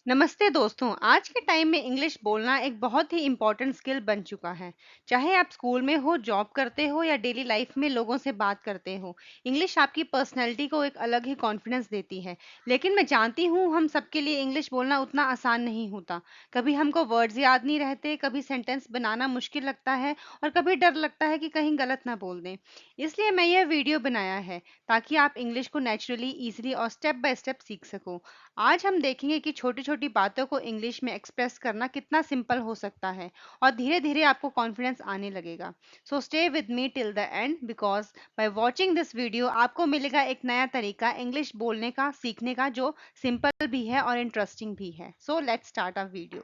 नमस्ते दोस्तों। आज के टाइम में इंग्लिश बोलना एक बहुत ही इम्पोर्टेंट स्किल बन चुका है। चाहे आप स्कूल में हो, जॉब करते हो या डेली लाइफ में लोगों से बात करते हो, इंग्लिश आपकी पर्सनैलिटी को एक अलग ही कॉन्फिडेंस देती है। लेकिन मैं जानती हूँ हम सबके लिए इंग्लिश बोलना उतना आसान नहीं होता। कभी हमको वर्ड्स याद नहीं रहते, कभी सेंटेंस बनाना मुश्किल लगता है और कभी डर लगता है कि कहीं गलत ना बोल दें। इसलिए मैं यह वीडियो बनाया है ताकि आप इंग्लिश को नेचुरली, इजिली और स्टेप बाय स्टेप सीख सको। आज हम देखेंगे कि छोटी-छोटी बातों को इंग्लिश में एक्सप्रेस करना कितना सिंपल हो सकता है और धीरे-धीरे आपको कॉन्फिडेंस आने लगेगा। So stay with me till the end because by watching this video आपको मिलेगा एक नया तरीका इंग्लिश बोलने का, सीखने का जो सिंपल भी है और इंटरेस्टिंग भी है। So let's start our video.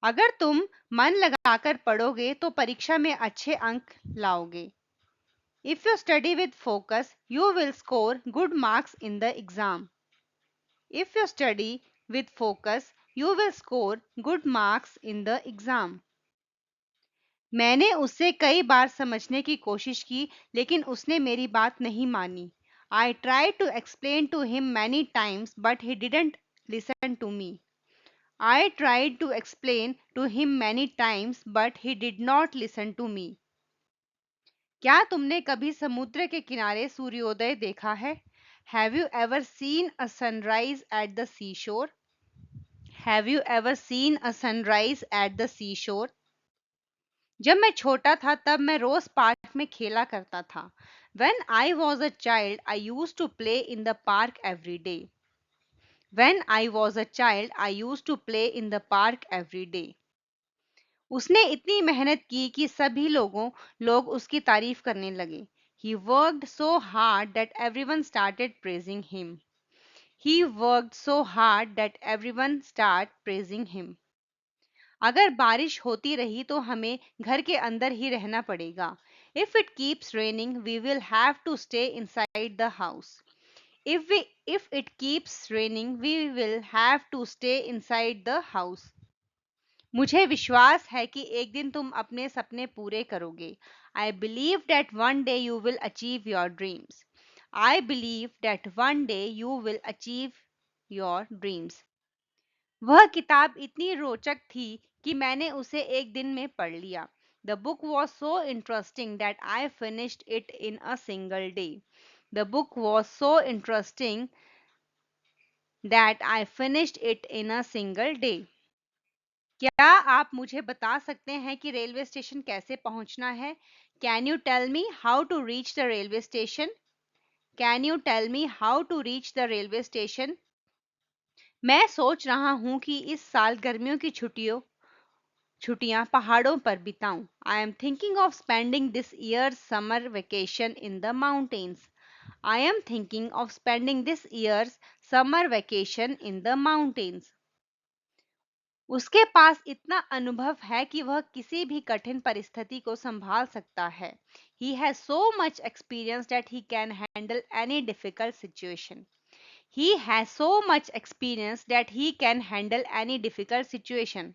अगर तुम मन लगाकर पढ़ोगे तो परीक्षा में अच्छे अंक लाओगे। If you study with focus, you will score good marks in the exam. If you study with focus, you will score good marks in the exam. मैंने उससे कई बार समझने की कोशिश की, लेकिन उसने मेरी बात नहीं मानी. I tried to explain to him many times, but he didn't listen to me. I tried to explain to him many times, but he did not listen to me. क्या तुमने कभी समुद्र के किनारे सूर्योदय देखा है? Have you ever seen a sunrise at the seashore? Have you ever seen a sunrise at the seashore? जब मैं छोटा था तब मैं रोज पार्क में खेला करता था. When I was a child, I used to play in the park every day. When I was a child, I used to play in the park every day. उसने इतनी मेहनत की कि सभी लोग उसकी तारीफ करने लगे. He worked so hard that everyone started praising him. He worked so hard that everyone started praising him. अगर बारिश होती रही तो हमें घर के अंदर ही रहना पड़ेगा. If it keeps raining, we will have to stay inside the house. If it keeps raining, we will have to stay inside the house. मुझे विश्वास है कि एक दिन तुम अपने सपने पूरे करोगे. I believe that one day you will achieve your dreams. I believe that one day you will achieve your dreams. वह किताब इतनी रोचक थी कि मैंने उसे एक दिन में पढ़ लिया. The book was so interesting that I finished it in a single day. The book was so interesting that I finished it in a single day. क्या आप मुझे बता सकते हैं कि रेलवे स्टेशन कैसे पहुंचना है? Can you tell me how to reach the railway station? Can you tell me how to reach the railway station? मैं सोच रहा हूँ कि इस साल गर्मियों की छुट्टियां पहाड़ों पर बिताऊं. I am thinking of spending this year's summer vacation in the mountains. I am thinking of spending this year's summer vacation in the mountains. उसके पास इतना अनुभव है कि वह किसी भी कठिन परिस्थिति को संभाल सकता है. He has so much experience that he can handle any difficult situation. He has so much experience that he can handle any difficult situation.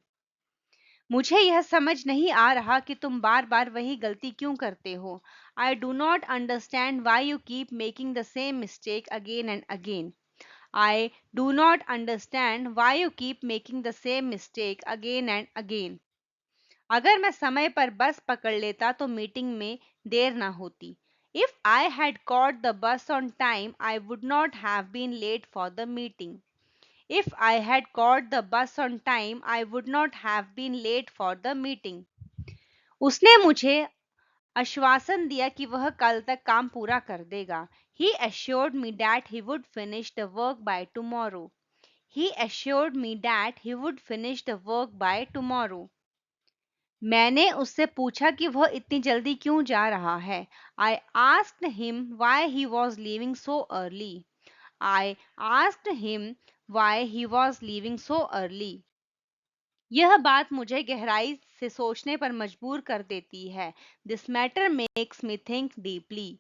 मुझे यह समझ नहीं आ रहा कि तुम बार बार वही गलती क्यों करते हो. I do not understand why you keep making the same mistake again and again. I do not understand why you keep making the same mistake again and again. अगर मैं समय पर बस पकड़ लेता तो मीटिंग में देर ना होती. If I had caught the bus on time, I would not have been late for the meeting. If I had caught the bus on time, I would not have been late for the meeting. उसने मुझे आश्वासन दिया कि वह कल तक काम पूरा कर देगा. He assured me that he would finish the work by tomorrow. He assured me that he would finish the work by tomorrow. मैंने उससे पूछा कि वह इतनी जल्दी क्यों जा रहा है. I asked him why he was leaving so early. I asked him why he was leaving so early. यह बात मुझे गहराई से सोचने पर मजबूर कर देती है. This matter makes me think deeply.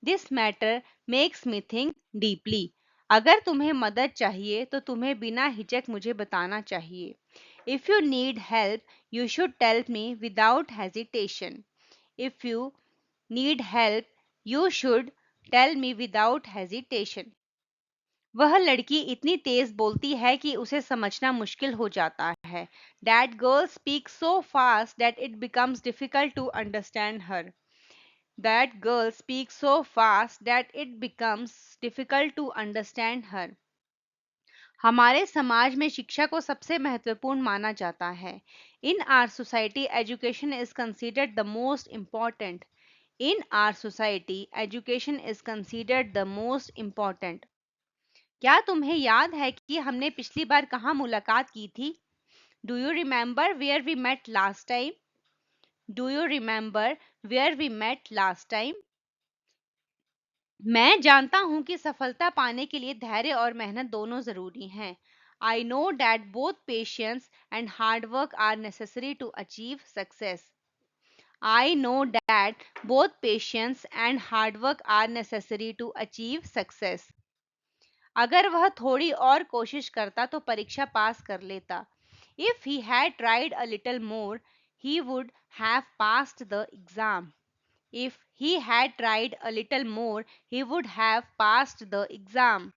This matter makes me think deeply. अगर तुम्हें मदद चाहिए तो तुम्हें बिना हिचक मुझे बताना चाहिए. If you need help, you should tell me without hesitation. If you need help, you should tell me without hesitation. वह लड़की इतनी तेज बोलती है कि उसे समझना मुश्किल हो जाता है. That girl speaks so fast that it becomes difficult to understand her. That girl speaks so fast that it becomes difficult to understand her. हमारे समाज में शिक्षा को सबसे महत्वपूर्ण माना जाता है. In our society, education is considered the most important. In our society, education is considered the most important. क्या तुम्हें याद है कि हमने पिछली बार कहाँ मुलाकात की थी? Do you remember where we met last time? Do you remember where we met last time? मैं जानता हूं कि सफलता पाने के लिए धैर्य और मेहनत दोनों जरूरी हैं. I know that both patience and hard work are necessary to achieve success. I know that both patience and hard work are necessary to achieve success. अगर वह थोड़ी और कोशिश करता तो परीक्षा पास कर लेता. If he had tried a little more, he would have passed the exam. If he had tried a little more, he would have passed the exam.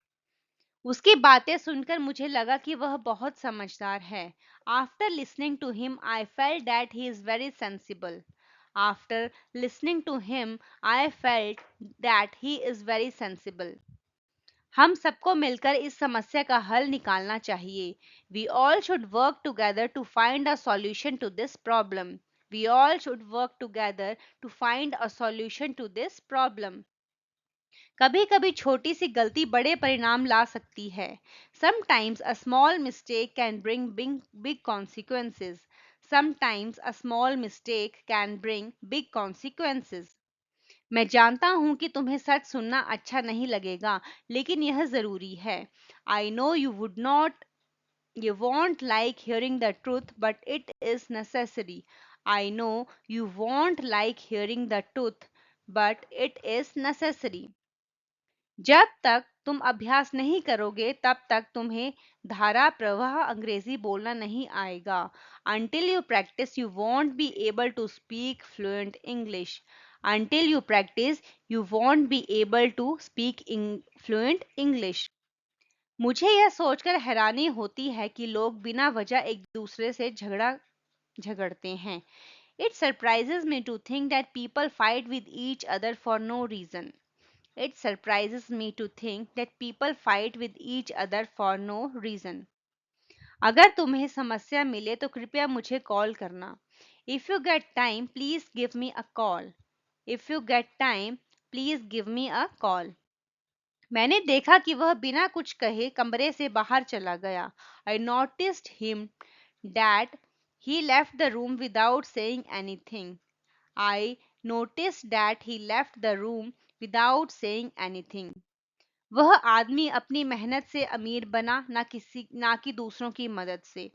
उसकी बातें सुनकर मुझे लगा कि वह बहुत समझदार है. After listening to him, I felt that he is very sensible. After listening to him, I felt that he is very sensible. हम सबको मिलकर इस समस्या का हल निकालना चाहिए. We all should work together to find a solution to this problem. We all should work together to find a solution to this problem. कभी कभी छोटी सी गलती बड़े परिणाम ला सकती है. Sometimes a small mistake can bring big consequences. Sometimes a small mistake can bring big consequences. मैं जानता हूं कि तुम्हें सच सुनना अच्छा नहीं लगेगा, लेकिन यह जरूरी है. I no you won't like hearing the truth, but it is necessary. I know you won't like hearing the truth, but it is necessary. जब तक तुम अभ्यास नहीं करोगे तब तक तुम्हें धारा प्रवाह अंग्रेजी बोलना नहीं आएगा. Until you practice, you won't be able to speak fluent English. Until you practice, you won't be able to speak fluent English. मुझे यह सोचकर हैरानी होती है कि लोग बिना वजह एक दूसरे से झगड़ते हैं. It surprises me to think that people fight with each other for no reason. It surprises me to think that people fight with each other for no reason. अगर तुम्हें समस्या मिले तो कृपया मुझे कॉल करना. If you get time, please give me a call. If you get time, please give me a call. मैंने देखा कि वह बिना कुछ कहे कमरे से बाहर चला गया. I noticed him that he left the room without saying anything. I noticed that he left the room without saying anything. वह आदमी अपनी मेहनत से अमीर बना ना कि दूसरों की मदद से.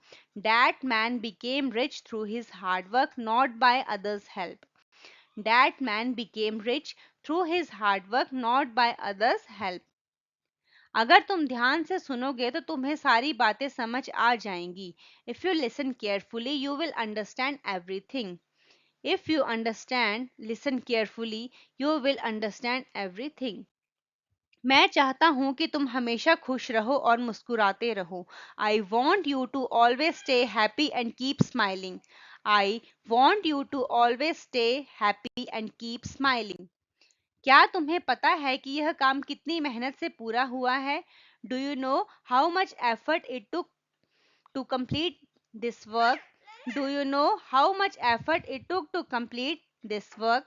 That man became rich through his hard work, not by others' help. That man became rich through his hard work, not by others' help. अगर तुम ध्यान से सुनोगे तो तुम्हें सारी बातें समझ आ जाएंगी. If you listen carefully, you will understand everything. If you listen carefully, you will understand everything. मैं चाहता हूं कि तुम हमेशा खुश रहो और मुस्कुराते रहो. I want you to always stay happy and keep smiling. I want you to always stay happy and keep smiling. क्या तुम्हें पता है कि यह काम कितनी मेहनत से पूरा हुआ है? Do you know how much effort it took to complete this work? Do you know how much effort it took to complete this work?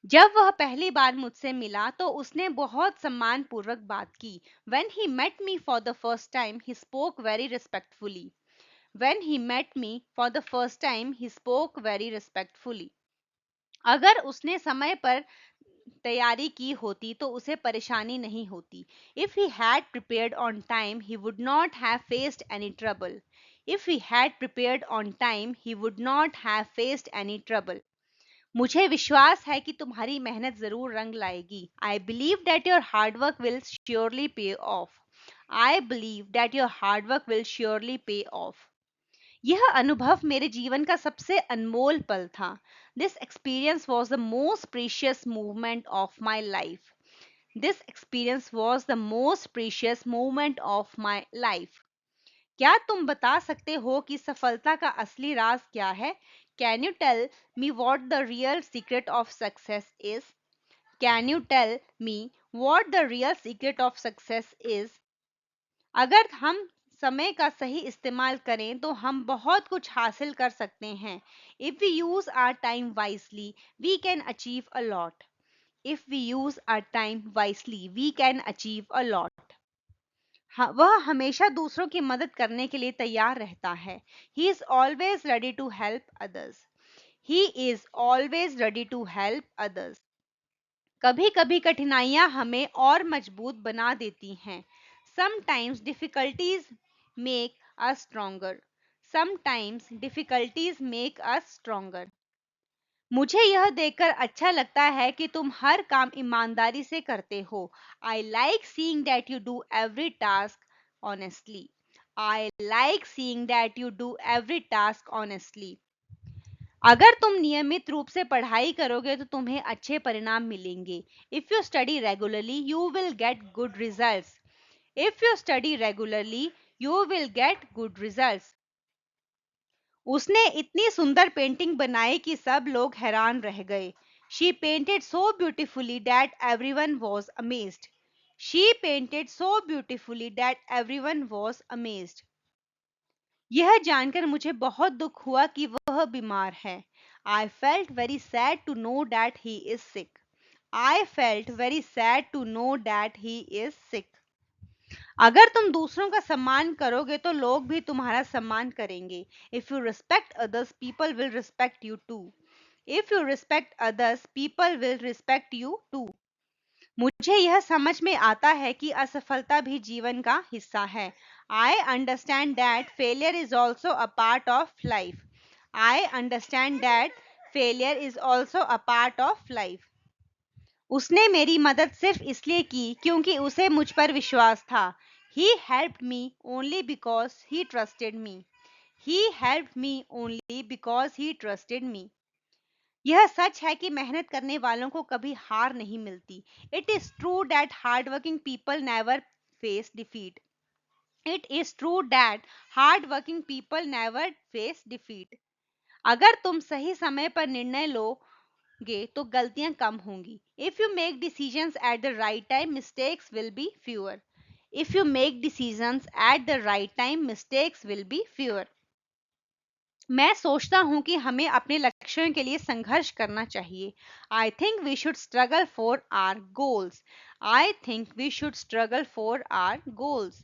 जब वह पहली बार मुझसे मिला तो उसने बहुत सम्मानपूर्वक बात की. When he met me for the first time, he spoke very respectfully. When he met me for the first time, he spoke very respectfully. अगर उसने समय पर तैयारी की होती तो उसे परेशानी नहीं होती. If he had prepared on time, he would not have faced any trouble. If he had prepared on time, he would not have faced any trouble. मुझे विश्वास है कि तुम्हारी मेहनत जरूर रंग लाएगी. I believe that your hard work will surely pay off. I believe that your hard work will surely pay off. यह अनुभव मेरे जीवन का सबसे अनमोल पल था. This experience was the most precious moment of my life. This experience was the most precious moment of my life. क्या तुम बता सकते हो कि सफलता का असली राज क्या है? Can you tell me what the real secret of success is? Can you tell me what the real secret of success is? अगर हम समय का सही इस्तेमाल करें तो हम बहुत कुछ हासिल कर सकते हैं. If we use our time wisely, we can achieve a lot. If we use our time wisely, we can achieve a lot. वह हमेशा दूसरों की मदद करने के लिए तैयार रहता है. He is always ready to help others. He is always ready to help others. कभी कभी कठिनाइयां हमें और मजबूत बना देती हैं. Sometimes difficulties make us stronger. Sometimes difficulties make us stronger. मुझे यह देखकर अच्छा लगता है कि तुम हर काम ईमानदारी से करते हो. I like seeing that you do every task honestly. I like seeing that you do every task honestly. अगर तुम नियमित रूप से पढ़ाई करोगे तो तुम्हें अच्छे परिणाम मिलेंगे. If you study regularly, you will get good results. If you study regularly, you will get good results. उसने इतनी सुंदर पेंटिंग बनाई कि सब लोग हैरान रह गए. She painted so beautifully that everyone was amazed. She painted so beautifully that everyone was amazed. यह जानकर मुझे बहुत दुख हुआ कि वह बीमार है. I felt very sad to know that he is sick. I felt very sad to know that he is sick. अगर तुम दूसरों का सम्मान करोगे तो लोग भी तुम्हारा सम्मान करेंगे. If you respect others, people will respect you too. If you respect others, people will respect you too. मुझे यह समझ में आता है कि असफलता भी जीवन का हिस्सा है. I understand that failure is also a part of life. I understand that failure is also a part of life. उसने मेरी मदद सिर्फ इसलिए की क्योंकि उसे मुझ पर विश्वास था. He helped me only because he trusted me. He helped me only because he trusted me. यह सच है कि मेहनत करने वालों को कभी हार नहीं मिलती. It is true that hardworking people never face defeat. It is true that hardworking people never face defeat. अगर तुम सही समय पर निर्णय लोगे तो गलतियां कम होंगी. If you make decisions at the right time, mistakes will be fewer. If you make decisions at the right time, mistakes will be fewer. मैं सोचता हूं कि हमें अपने लक्ष्यों के लिए संघर्ष करना चाहिए. I think we should struggle for our goals. I think we should struggle for our goals.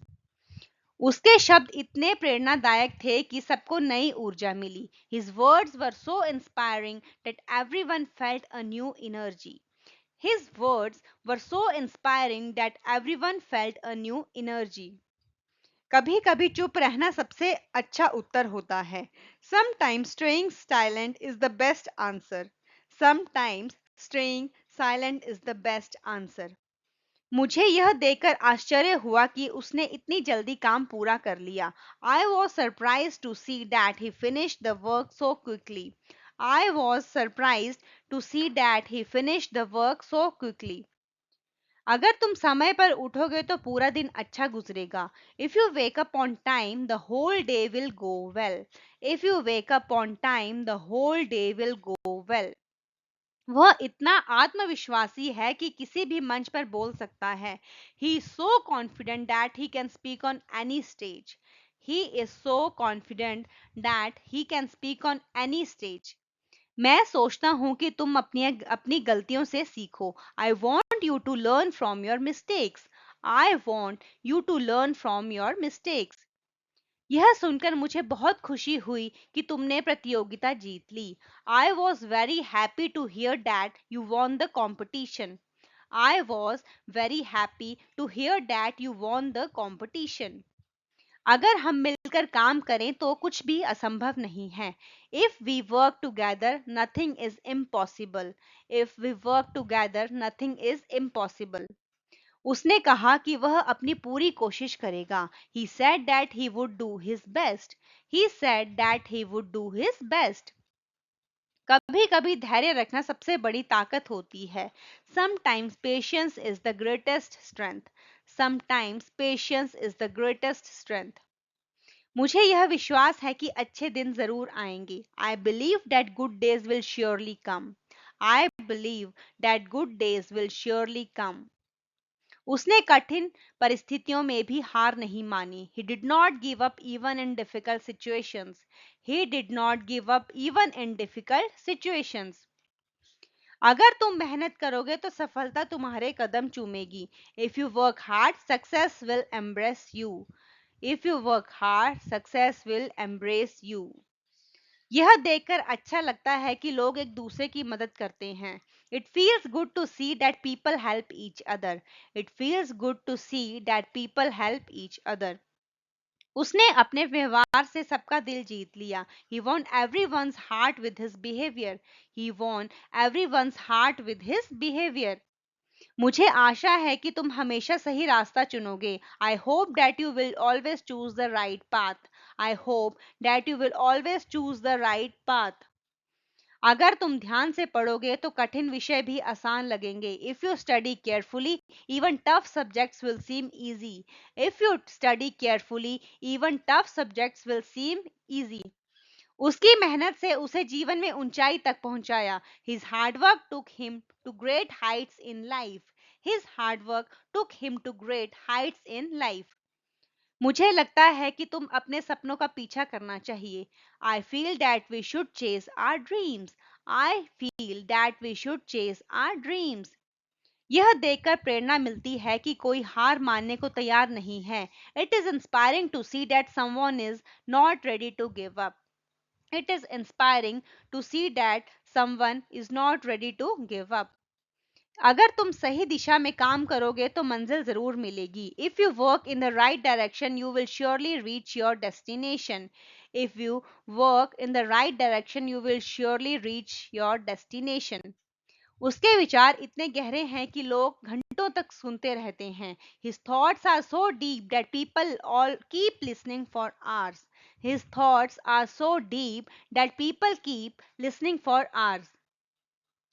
उसके शब्द इतने प्रेरणादायक थे कि सबको नई ऊर्जा मिली. His words were so inspiring that everyone felt a new energy. His words were so inspiring that everyone felt a new energy. कभी कभी चुप रहना सबसे अच्छा उत्तर होता है. Sometimes staying silent is the best answer. Sometimes staying silent is the best answer. मुझे यह देखकर आश्चर्य हुआ कि उसने इतनी जल्दी काम पूरा कर लिया. I was surprised to see that he finished the work so quickly. I was surprised to see that he finished the work so quickly. अगर तुम समय पर उठोगे तो पूरा दिन अच्छा गुजरेगा. If you wake up on time, the whole day will go well. If you wake up on time, the whole day will go well. वह इतना आत्मविश्वासी है कि किसी भी मंच पर बोल सकता है. He is so confident that he can speak on any stage. He is so confident that he can speak on any stage. मैं सोचता हूँ कि तुम अपनी अपनी गलतियों से सीखो. I want you to learn from your mistakes. I want you to learn from your mistakes. यह सुनकर मुझे बहुत खुशी हुई कि तुमने प्रतियोगिता जीत ली. I was very happy to hear that you won the competition. I was very happy to hear that you won the competition. अगर हम मिलकर काम करें तो कुछ भी असंभव नहीं है. If we work together, nothing is impossible. If we work together, nothing is impossible. उसने कहा कि वह अपनी पूरी कोशिश करेगा. He said that he would do his best. He said that he would do his best. कभी कभी धैर्य रखना सबसे बड़ी ताकत होती है. Sometimes patience is the greatest strength. Sometimes patience is the greatest strength. मुझे यह विश्वास है कि अच्छे दिन जरूर आएंगे. I believe that good days will surely come. I believe that good days will surely come. उसने कठिन परिस्थितियों में भी हार नहीं मानी. He did not give up even in difficult situations. He did not give up even in difficult situations. अगर तुम मेहनत करोगे तो सफलता तुम्हारे कदम चूमेगी. If you work hard success will embrace you. If you work hard success will embrace you. यह देखकर अच्छा लगता है कि लोग एक दूसरे की मदद करते हैं. It feels good to see that people help each other. It feels good to see that people help each other. उसने अपने व्यवहार से सबका दिल जीत लिया. He won every one's heart with his behaviour. He won every one's heart with his behaviour. मुझे आशा है कि तुम हमेशा सही रास्ता चुनोगे. I hope that you will always choose the right path. I hope that you will always choose the right path. अगर तुम ध्यान से पढ़ोगे तो कठिन विषय भी आसान लगेंगे. If you study carefully even tough subjects will seem easy. If you study carefully even tough subjects will seem easy. उसकी मेहनत से उसे जीवन में ऊंचाई तक पहुंचाया. His hard work took him to great heights in life. His hard work took him to great heights in life. मुझे लगता है कि तुम अपने सपनों का पीछा करना चाहिए. I feel that we should chase our dreams. I feel that we should chase our dreams. यह देखकर प्रेरणा मिलती है कि कोई हार मानने को तैयार नहीं है. It is inspiring to see that someone is not ready to give up. It is inspiring to see that someone is not ready to give up. अगर तुम सही दिशा में काम करोगे तो मंजिल जरूर मिलेगी. If you work in the right direction you will surely reach your destination. If you work in the right direction you will surely reach your destination. उसके विचार इतने गहरे हैं कि लोग घंटों तक सुनते रहते हैं. His thoughts are so deep that people all keep listening for hours. His thoughts are so deep that people keep listening for hours.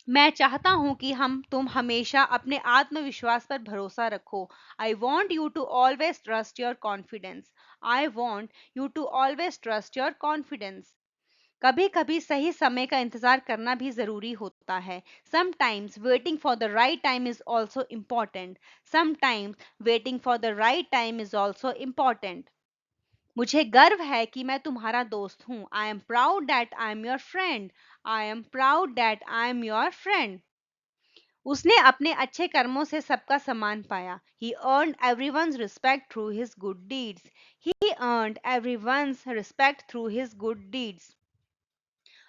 मैं चाहता हूं कि तुम हमेशा अपने आत्मविश्वास पर भरोसा रखो. I want you to always trust your confidence. I want you to always trust your confidence. कभी कभी सही समय का इंतजार करना भी जरूरी होता है. Sometimes waiting for the right time is also important. Sometimes waiting for the right time is also important. मुझे गर्व है कि मैं तुम्हारा दोस्त हूँ. I am proud that I am your friend. I am proud that I am your friend. उसने अपने अच्छे कर्मों से सबका सम्मान पाया. He earned everyone's respect through his good deeds. He earned everyone's respect through his good deeds.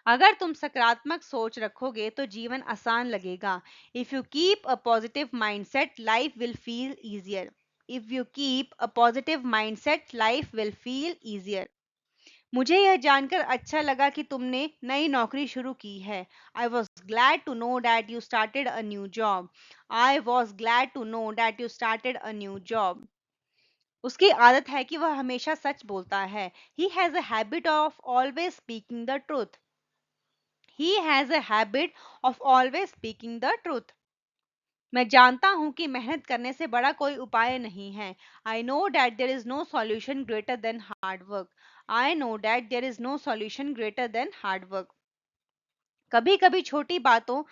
अगर तुम सकारात्मक सोच रखोगे तो जीवन आसान लगेगा. If you keep a positive mindset life will feel easier. If you keep a positive mindset life will feel easier. मुझे यह जानकर अच्छा लगा कि तुमने नई नौकरी शुरू की है. I was glad to know that you started a new job. I was glad to know that you started a new job. उसकी आदत है कि वह हमेशा सच बोलता है. He has a habit of always speaking the truth. He has a habit of always speaking the truth. मैं जानता हूं कि मेहनत करने से बड़ा कोई उपाय नहीं है. I know that there is no solution greater than hard work. I know that there is no solution greater than hard work. कभी कभी छोटी बातों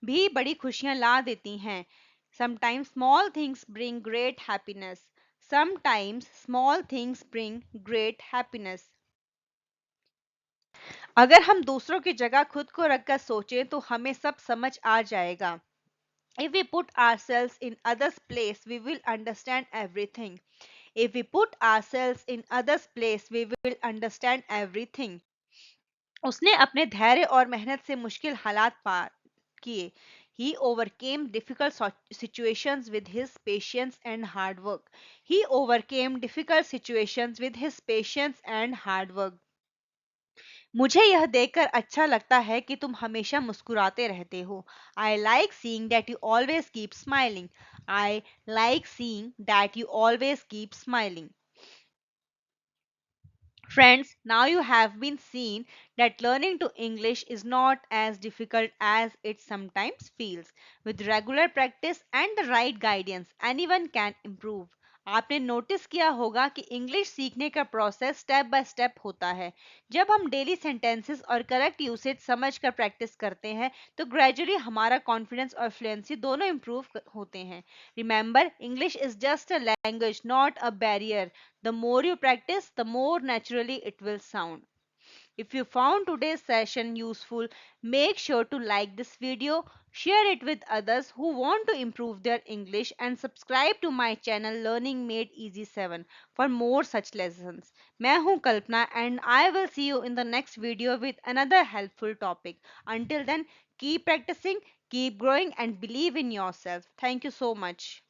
भी बड़ी खुशियां ला देती हैं. Sometimes small things bring great happiness. Sometimes small things bring great happiness. अगर हम दूसरों की जगह खुद को रखकर सोचें तो हमें सब समझ आ जाएगा. If we put ourselves in others' place, we will understand everything. If we put ourselves in others' place, we will understand everything. उसने अपने धैर्य और मेहनत से मुश्किल हालात पार किए. He overcame difficult situations with his patience and hard work. He overcame difficult situations with his patience and hard work. मुझे यह देखकर अच्छा लगता है कि तुम हमेशा मुस्कुराते रहते हो. I like seeing that you always keep smiling. I like seeing that you always keep smiling. Friends, now you have been seen that learning to English is not as difficult as it sometimes feels. With regular practice and the right guidance, anyone can improve. आपने notice किया होगा कि English सीखने का process step by step होता है। जब हम डेली सेंटेंसेस और करेक्ट यूसेज समझकर प्रैक्टिस करते हैं तो ग्रेजुअली हमारा कॉन्फिडेंस और फ्लुएंसी दोनों इंप्रूव होते हैं। Remember, English is just a language, not a barrier. The more you practice, the more naturally it will sound. If you found today's session useful, make sure to like this video, share it with others who want to improve their English, and subscribe to my channel Learning Made Easy 7 for more such lessons. मैं हूँ कल्पना and I will see you in the next video with another helpful topic. Until then, keep practicing, keep growing, and believe in yourself. Thank you so much.